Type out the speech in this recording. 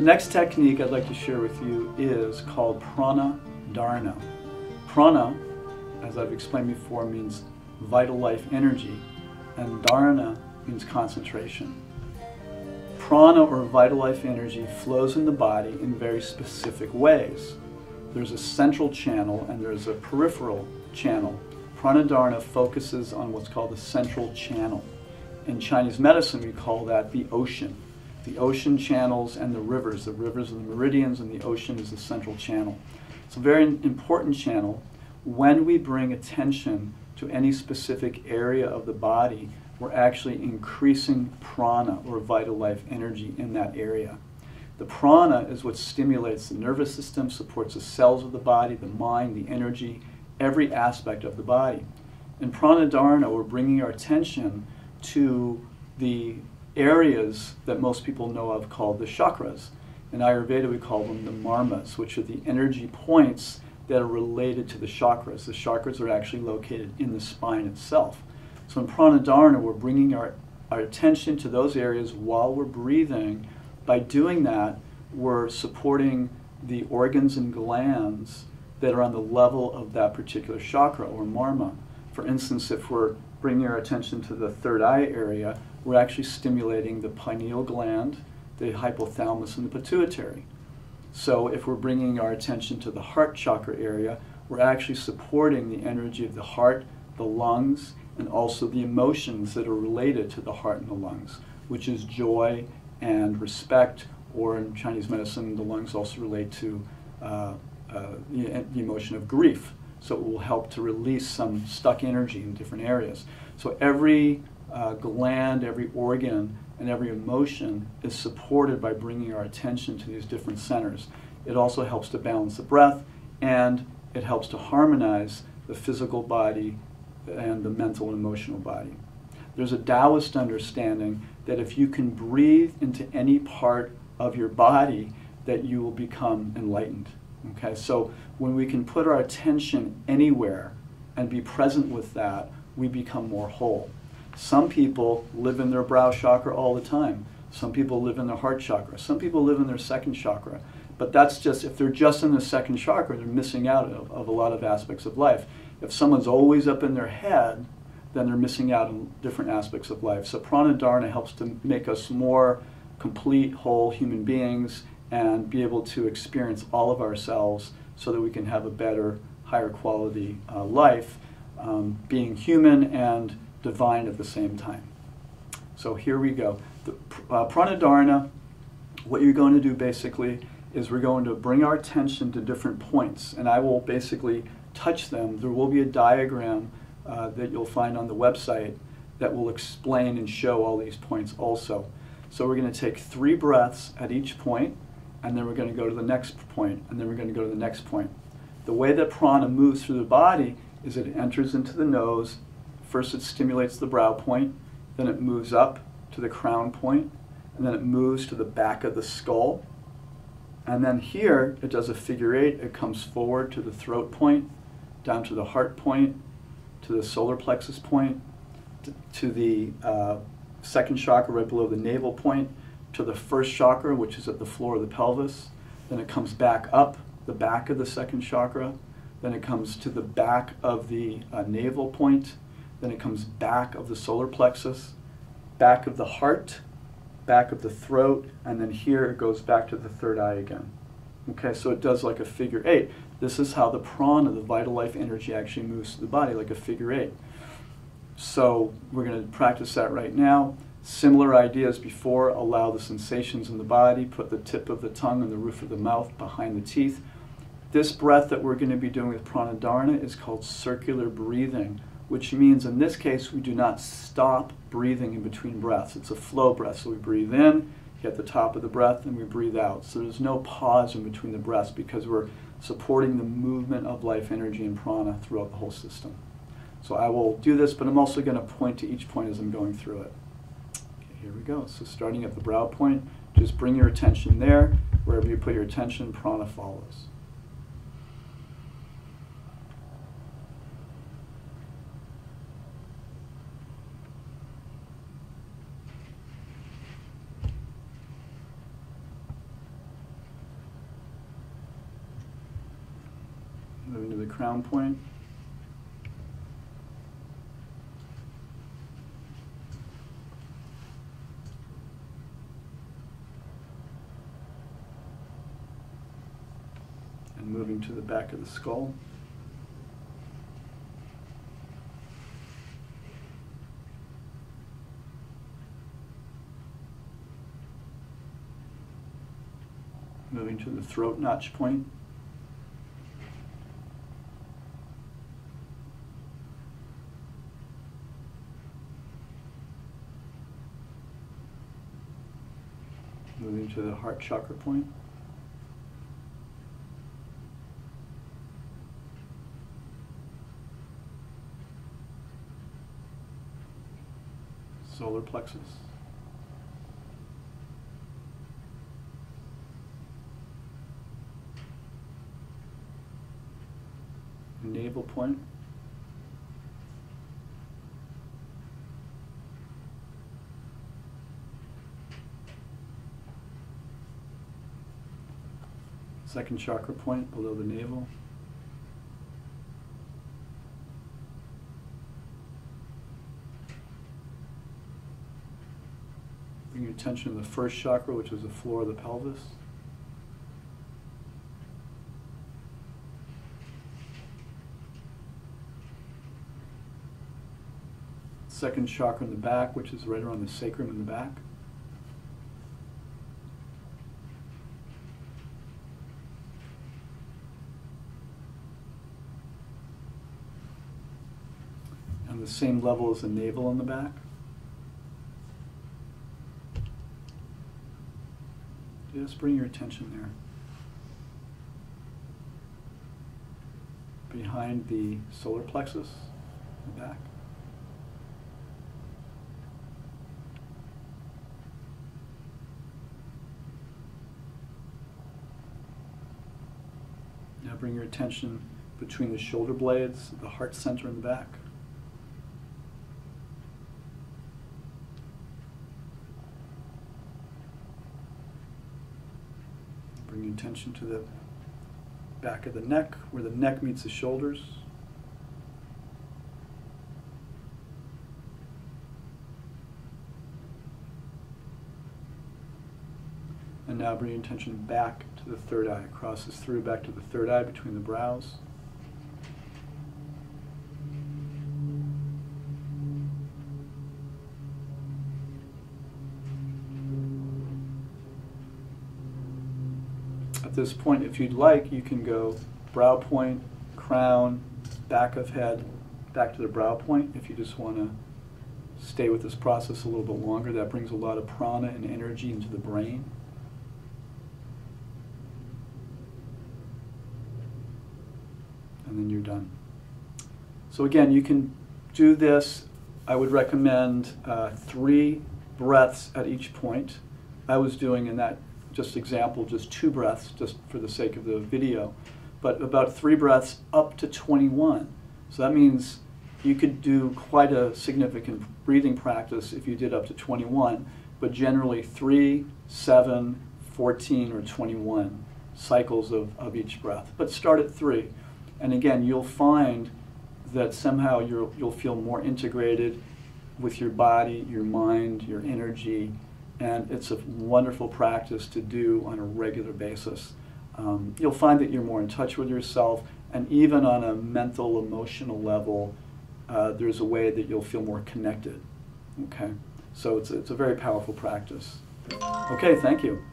The next technique I'd like to share with you is called Prana Dharana. Prana, as I've explained before, means vital life energy, and Dharana means concentration. Prana, or vital life energy, flows in the body in very specific ways. There's a central channel and there's a peripheral channel. Prana Dharana focuses on what's called the central channel. In Chinese medicine, we call that the ocean. The ocean channels and the rivers. The rivers are the meridians and the ocean is the central channel. It's a very important channel. When we bring attention to any specific area of the body, we're actually increasing prana, or vital life energy, in that area. The prana is what stimulates the nervous system, supports the cells of the body, the mind, the energy, every aspect of the body. In Prana Dharana, we're bringing our attention to the areas that most people know of called the chakras. In Ayurveda, we call them the marmas, which are the energy points that are related to the chakras. The chakras are actually located in the spine itself. So in Prana Dharana, we're bringing our attention to those areas while we're breathing. By doing that, we're supporting the organs and glands that are on the level of that particular chakra or marma. For instance, if we're bringing our attention to the third eye area, we're actually stimulating the pineal gland, the hypothalamus, and the pituitary. So if we're bringing our attention to the heart chakra area, we're actually supporting the energy of the heart, the lungs, and also the emotions that are related to the heart and the lungs, which is joy and respect, or in Chinese medicine, the lungs also relate to the emotion of grief. So it will help to release some stuck energy in different areas. So every gland, every organ, and every emotion is supported by bringing our attention to these different centers. It also helps to balance the breath, and it helps to harmonize the physical body and the mental and emotional body. There's a Taoist understanding that if you can breathe into any part of your body, that you will become enlightened. Okay, so when we can put our attention anywhere and be present with that, we become more whole. Some people live in their brow chakra all the time. Some people live in their heart chakra. Some people live in their second chakra. But that's just, if they're just in the second chakra, they're missing out of a lot of aspects of life. If someone's always up in their head, then they're missing out on different aspects of life. So Prana Dharana helps to make us more complete, whole human beings and be able to experience all of ourselves so that we can have a better, higher quality life, being human and divine at the same time. So here we go. The Prana Dharana, what you're going to do basically is we're going to bring our attention to different points, and I will basically touch them. There will be a diagram that you'll find on the website that will explain and show all these points also. So we're going to take 3 breaths at each point, and then we're going to go to the next point, and then we're going to go to the next point. The way that prana moves through the body is it enters into the nose. First it stimulates the brow point, then it moves up to the crown point, and then it moves to the back of the skull. And then here it does a figure 8. It comes forward to the throat point, down to the heart point, to the solar plexus point, to the second chakra right below the navel point, to the first chakra, which is at the floor of the pelvis. Then it comes back up the back of the second chakra. Then it comes to the back of the navel point. Then it comes back of the solar plexus, back of the heart, back of the throat, and then here it goes back to the third eye again. Okay, so it does like a figure 8. This is how the prana, the vital life energy, actually moves through the body, like a figure 8. So we're going to practice that right now. Similar ideas before. Allow the sensations in the body. Put the tip of the tongue and the roof of the mouth behind the teeth. This breath that we're going to be doing with Prana Dharana is called circular breathing, which means in this case we do not stop breathing in between breaths. It's a flow breath. So we breathe in, hit the top of the breath, and we breathe out. So there's no pause in between the breaths because we're supporting the movement of life energy and prana throughout the whole system. So I will do this, but I'm also going to point to each point as I'm going through it. Okay, here we go. So starting at the brow point, just bring your attention there. Wherever you put your attention, prana follows. crown point. And moving to the back of the skull. Moving to the throat notch point. Moving to the heart chakra point. Solar plexus. Navel point. Second chakra point below the navel. Bring your attention to the first chakra, which is the floor of the pelvis. Second chakra in the back, which is right around the sacrum in the back. And the same level as the navel in the back. Just bring your attention there. Behind the solar plexus in the back. Now bring your attention between the shoulder blades, the heart center in the back. Bring your attention to the back of the neck, where the neck meets the shoulders. And now bring your attention back to the third eye. Crosses through back to the third eye between the brows. At this point, if you'd like, you can go brow point, crown, back of head, back to the brow point. If you just want to stay with this process a little bit longer, that brings a lot of prana and energy into the brain. And then you're done. So again, you can do this. I would recommend 3 breaths at each point. I was doing in that just example, just 2 breaths, just for the sake of the video, but about 3 breaths up to 21. So that means you could do quite a significant breathing practice if you did up to 21, but generally 3, 7, 14, or 21 cycles of each breath. But start at 3. And again, you'll find that somehow you'll feel more integrated with your body, your mind, your energy, and it's a wonderful practice to do on a regular basis. You'll find that you're more in touch with yourself, and even on a mental, emotional level, there's a way that you'll feel more connected. Okay, so it's a very powerful practice. Okay, thank you.